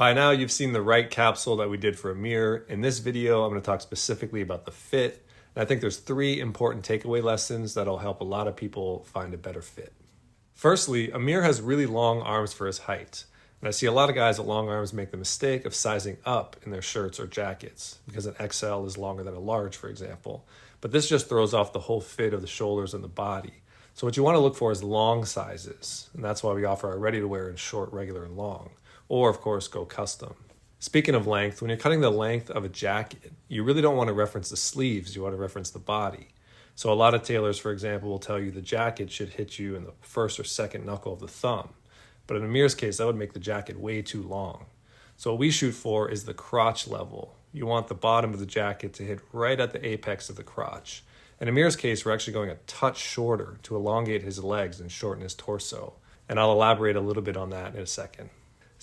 By now, you've seen the Wright capsule that we did for Amir. In this video, I'm going to talk specifically about the fit. And I think there's 3 important takeaway lessons that'll help a lot of people find a better fit. Firstly, Amir has really long arms for his height. And I see a lot of guys with long arms make the mistake of sizing up in their shirts or jackets because an XL is longer than a large, for example. But this just throws off the whole fit of the shoulders and the body. So what you want to look for is long sizes. And that's why we offer our ready-to-wear in short, regular, and long. Or, of course, go custom. Speaking of length, when you're cutting the length of a jacket, you really don't want to reference the sleeves, you want to reference the body. So a lot of tailors, for example, will tell you the jacket should hit you in the first or second knuckle of the thumb. But in Amir's case, that would make the jacket way too long. So what we shoot for is the crotch level. You want the bottom of the jacket to hit right at the apex of the crotch. In Amir's case, we're actually going a touch shorter to elongate his legs and shorten his torso. And I'll elaborate a little bit on that in a second.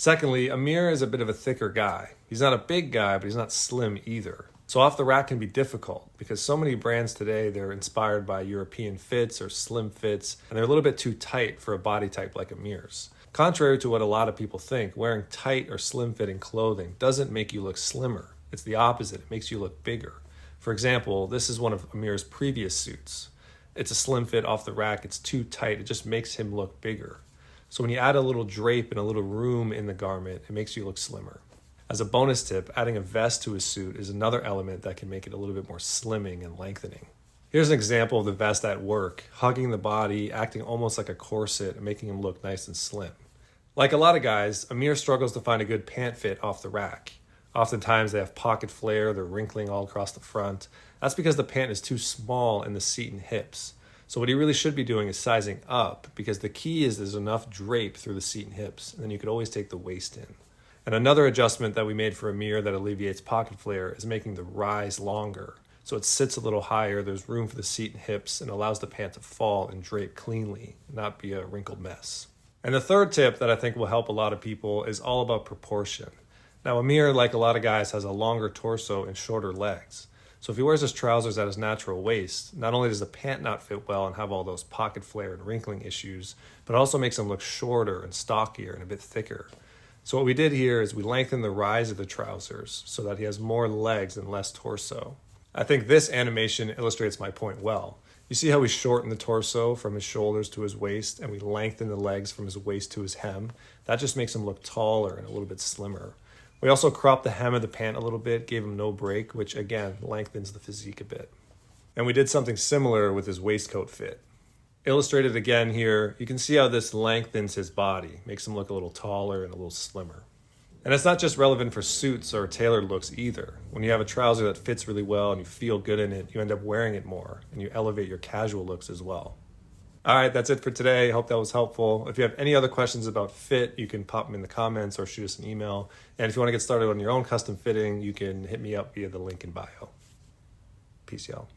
Secondly, Amir is a bit of a thicker guy. He's not a big guy, but he's not slim either. So off the rack can be difficult because so many brands today, they're inspired by European fits or slim fits, and they're a little bit too tight for a body type like Amir's. Contrary to what a lot of people think, wearing tight or slim-fitting clothing doesn't make you look slimmer. It's the opposite. It makes you look bigger. For example, this is one of Amir's previous suits. It's a slim fit off the rack. It's too tight. It just makes him look bigger. So when you add a little drape and a little room in the garment, it makes you look slimmer. As a bonus tip, adding a vest to a suit is another element that can make it a little bit more slimming and lengthening. Here's an example of the vest at work, hugging the body, acting almost like a corset and making him look nice and slim. Like a lot of guys, Amir struggles to find a good pant fit off the rack. Oftentimes they have pocket flare, they're wrinkling all across the front. That's because the pant is too small in the seat and hips. So what he really should be doing is sizing up, because the key is there's enough drape through the seat and hips, and then you could always take the waist in. And another adjustment that we made for Amir that alleviates pocket flare is making the rise longer. So it sits a little higher, there's room for the seat and hips, and allows the pant to fall and drape cleanly, not be a wrinkled mess. And the third tip that I think will help a lot of people is all about proportion. Now Amir, like a lot of guys, has a longer torso and shorter legs. So if he wears his trousers at his natural waist, not only does the pant not fit well and have all those pocket flare and wrinkling issues, but it also makes him look shorter and stockier and a bit thicker. So what we did here is we lengthened the rise of the trousers so that he has more legs and less torso. I think this animation illustrates my point well. You see how we shorten the torso from his shoulders to his waist, and we lengthen the legs from his waist to his hem? That just makes him look taller and a little bit slimmer. We also cropped the hem of the pant a little bit, gave him no break, which again lengthens the physique a bit. And we did something similar with his waistcoat fit. Illustrated again here, you can see how this lengthens his body, makes him look a little taller and a little slimmer. And it's not just relevant for suits or tailored looks either. When you have a trouser that fits really well and you feel good in it, you end up wearing it more, and you elevate your casual looks as well. All right, that's it for today. Hope that was helpful. If you have any other questions about fit, you can pop them in the comments or shoot us an email. And if you want to get started on your own custom fitting, you can hit me up via the link in bio. Peace, y'all.